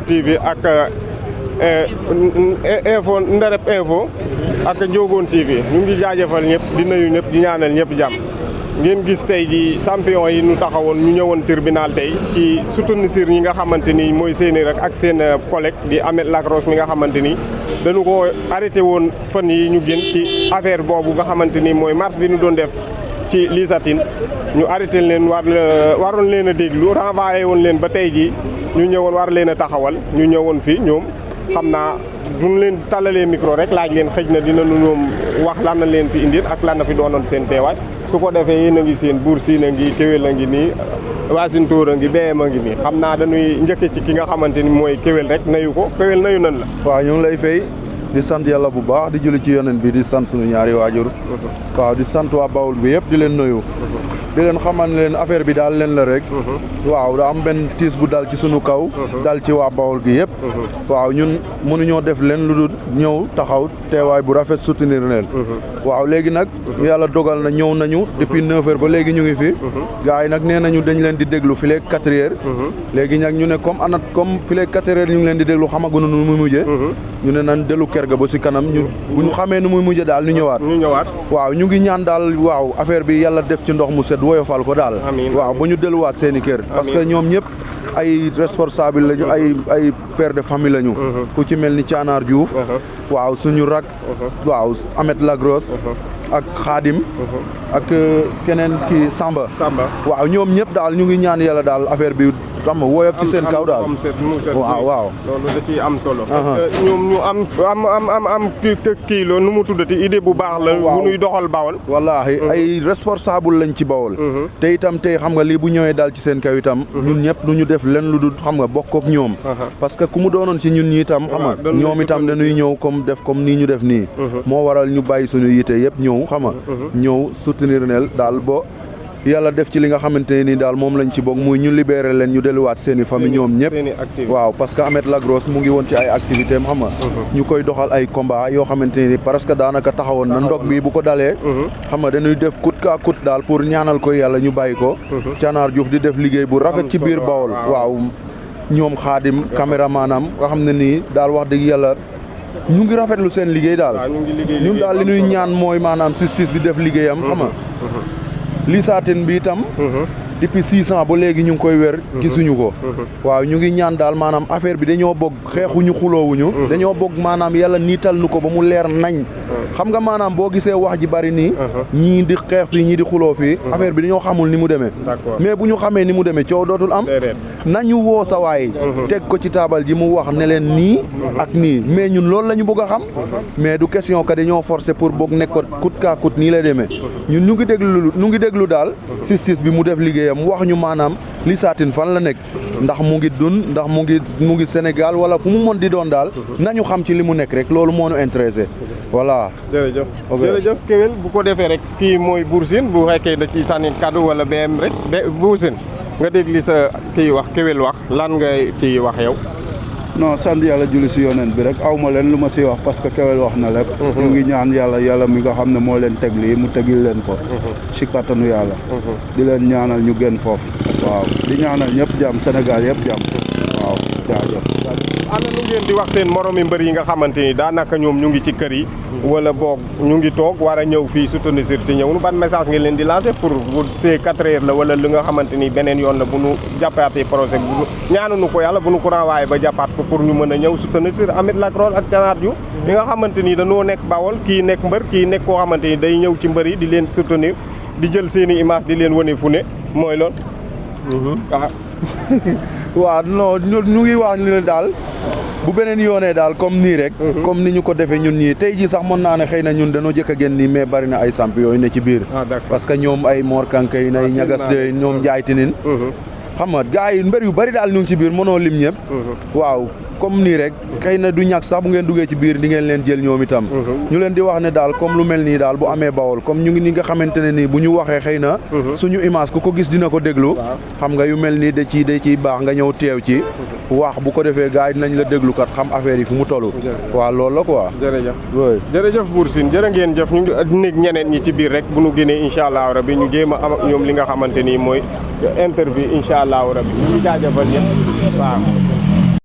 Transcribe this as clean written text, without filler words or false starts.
TV ak info Ndereb info ak Njogoon TV ñu ngi jaajëfal ñëpp di nuyu ñëpp di ñaanal ñëpp jàmm. ngeen gis tey ji champion yi ñu taxawoon ñu ñëwoon tribunal tey ci soutenir ñi nga xamante ni mooy seeni rek ak seen collègue di Ahmed Lacrosse mi nga xamante ni dañu ko arrêté woon fan yi ñu génn ci affaire boobu nga xamante ni mooy marche bi ñu doon def ci Lisatine ñu arrêté leen waroon leen a déglu renvoyé woon leen ba tey ji ñu ñëwoon war leen a taxawal ñu ñëwoon fii ñoom xam naa duñ leen tàllalee micro rek laaj leen xëj na dinañu ñoom wax lan na leen fi indil ak lan na fi doonoon seen teewaay su ko defee yéen a ngi seen Buur Siin a ngi Kéwél a ngi nii Waasin Tóor a ngi BM a ngi nii xam naa dañuy njëkke ci ki nga xamante ni mooy Kéwél rek nayu ko Kéwél nayu nan la. waaw ñu ngi lay fay di sant yàlla bu baax di julli ci yonent bi di sant suñu ñaari waajur waaw di sant waa Bawol bi yëpp di leen nuyu di leen xamal ne leen affaire bi daal leen la rek waaw da am benn tiis bu dal ci suñu kaw dal ci waa Bawol gi yëpp waaw ñun mënuñoo def leen lu dul ñëw taxaw teewaay bu rafet soutenir leen waaw léegi nag yàlla dogal na ñëw nañu depuis 9 heures ba léegi ñu ngi fi gars yi nag nee nañu dañ leen di déglu fileeg 4 heures léegi nag ñu ne comme fileeg 4 heures ñu ngi leen di déglu xamaguñu nu muy mujjee ñu ne nan dellu kër ga ba si kanam ñu bu ñu xamee nu muy mujjee daal ñu ñëwaat waaw ñu ngi ñaan daal waaw affaire bi yàlla def ci ndox mu set woyofal ko daal waaw ba ñu delluwaat seeni kër parce que ñoom ñëpp ay responsable lañu ay père de famille lañu ku ci mel ni Thianar Diouf waaw suñu rak waaw Ahmed Lacrosse ak Khadim ak keneen ki Samba waaw ñoom ñëpp daal ñu ngi ñaan yàlla daal affaire bi xam nga woyof ci seen kaw daal waaw loolu da ciy am solo parce que ñoom ñu am kii loolu nu mu tuddati idée bu baax la bu ñuy doxal Bawol wallaahi ay responsable lañ ci Bawol te itam tey xam nga lii bu ñëwee daal ci seen kaw itam ñun ñëpp du ñu def len lu dul xam nga bokk ak ñoom parce que ku mu doonoon ci ñun ñi itam xam nga ñoom itam dañuy ñëw comme nii ñu def nii moo waral ñu bàyyi suñu yite yëpp ñëw xam nga ñëw soutenir neel daal bo yàlla def ci li nga xamante ne nii daal moom lañ ci bokk muy ñu libéré leen ñu delluwaat seen i famille ñoom ñëpp waaw parce que Ahmed Lacrosse mu ngi woon ci ay activité am xam nga ñu koy doxal ay combat yoo xamante ne nii parce que daanaka taxawoon na ndog bi bu ko dalee xam nga dañuy def coûte que coûte daal pour ñaanal ko yàlla ñu bàyyi ko Thianar Diouf di def liggéey bu rafet ci biir Bawol waaw ñoom Khadim caméraman am nga xam ne nii daal wax dëgg yàlla ñu ngi rafetlu seen liggéey daal ñun daal li ñuy ñaan mooy maanaam justice bi def liggéeyam xam nga Lisatine bi itam depuis 6 ans ba léegi ñu ngi koy wér gisuñu ko waaw ñu ngi ñaan daal maanaam affaire bi dañoo bokk xeexuñu xuloowuñu dañoo bokk maanaam yàlla niital nu ko ba mu leer nañ xam nga maanaam boo gisee wax ji bari nii ñii di xeex fii ñii di xuloo fii affaire bi dañoo xamul ni mu demee mais bu ñu xamee ni mu demee coow dootul am nañu woo sa waay teg ko ci taabal ji mu wax ne leen nii ak nii mais ñun loolu la ñu bëgg a xam mais du question que dañoo forcer pour boog nekk ko coûte que coûte nii lay demee ñun ñu ngi déglu daal justice bi mu def liggéeyam wax ñu maanaam Lisatine fan la nekk ndax mu ngi dund ndax mu ngi Sénégal wala fu mu mën di doon daal nañu xam ci li mu nekk rek loolu moo ñu intéressé voilà. jërëjëf Kéwél bu ko defee rek kii mooy Buur Siin bu fekkee da ciy sànni kaddu wala BM rek Buur Siin nga dégg li sa kii wax Kéwél wax lan ngay ciy wax yow. non sant yàlla julli si yonent bi rek aw ma leen lu ma si wax parce que Kéwél wax na lépp ñu ngi ñaan yàlla mi nga xam ne moo leen teg lii mu tegil leen ko si kattanu yàlla di leen ñaanal ñu gën foofu waaw di ñaanal ñëpp jàmm Sénégal yëpp jàmm waaw jaajëf ana nu ngeen di wax seen moromi mbër yi nga xamante ni daanaka ñoom ñu ngi ci kër yi wala boog ñu ngi toog war a ñëw fii soutenir te ñëw ban message ngeen leen di lancer pour bu tee 4 heures la wala li nga xamante ni beneen yoon la bu nu jàppaatee projet bu ñaanuñu ko yàlla bu nu ko renvoyé ba jàppaat ko pour ñu mën a ñëw soutenir Ahmed Lacrosse ak Thianar Diouf li nga xamante ni dañoo nekk Bawol kii nekk mbër kii nekk koo xamante ni day ñëw ci mbër yi di leen soutenir di jël seen i image di leen wane fu ne mooy loolu waaw non ñu ngi wax ni daal bu beneen yoonee daal comme nii rek comme ni ñu ko defee ñun ñii tey jii sax mën naa ne xëy na ñun dañoo jëkk a génn nii mais bari na ay samp yooyu ne ci biir parce que ñoom ay Mor Kanka yi nay ñagas de ñoom Njaay Tinin xam nga gars yi mbër yu bari daal ñu ngi ci biir mënoo lim ñëpp waaw comme nii rek xëy na du ñàkk sax bu ngeen duggee ci biir di ngeen leen jël ñoom itam ñu leen di wax ne daal comme lu mel nii daal bu amee Bawol comme ñu ngi ni nga xamante ne nii bu ñu waxee xëy na suñu image ku ko gis dina ko déglu xam nga yu mel nii da ciy baax nga ñëw teew ci wax bu ko defee gars yi dinañ la déglu kat xam affaire yi fu mu toll waaw loolu la quoi jërëjëf Buur Siin jërë ngeen jëf ñu ngi nekk ñeneen ñi ci biir rek bu ñu génnee incha allah rabbi ñu jéem a am ak ñoom li nga xamante nii mooy interview incha allah rabbi ñu ngi jaajëfal ñëpp waaw